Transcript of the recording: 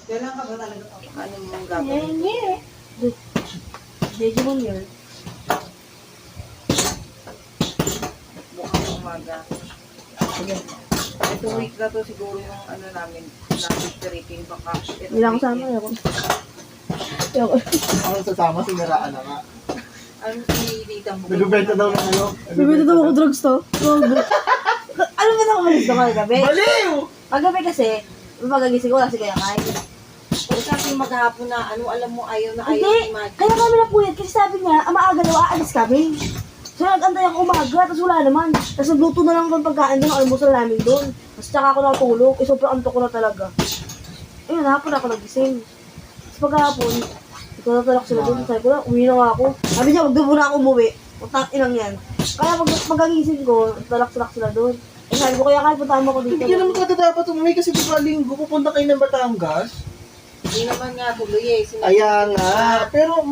Kailan ka ba talaga ano mong gagawin? Hindi. Digimon yun. Bukas umaga. Sige. Ito week na to siguro yung ano namin, na-tripping baka. Hindi lang sama ako. Ayoko. Ako sasama, siniraan na nga. Ano si Tita mo? Nagbibenta daw ng ano. Bibili daw ako drugs to. Ano ba na umalis na kagabi? Baliw! Kagabi kasi, magagising ko kasi kaya kain. O sabi maghapon na, ano alam mo, ayaw na ayaw Hindi, ni Maggie. kaya kami napuyat kasi sabi niya, maaga daw aalis kami. So nag-antay ako umaga, tapos wala naman. Tapos nagluto na lang doon pagkain doon, almusal namin doon. Tapos tsaka ako natulog, sobrang antok ko na talaga. Ayun, hapon ako nagising. Tapos pagkahapon, ikaw natalak sila doon, sabi ko na, uwi na nga ako. Sabi niya, wag na muna ako umuwi. Utang inang yan. Kaya pagkagising ko, talak-talak sila doon. Eh sabi ko, kaya kahit puntahan mo ko dito. Hindi naman ka dapat umuwi kasi di ba linggo pupunta kayo ng Batangas? Hindi naman nga tuloy eh. Ayan nga. Pero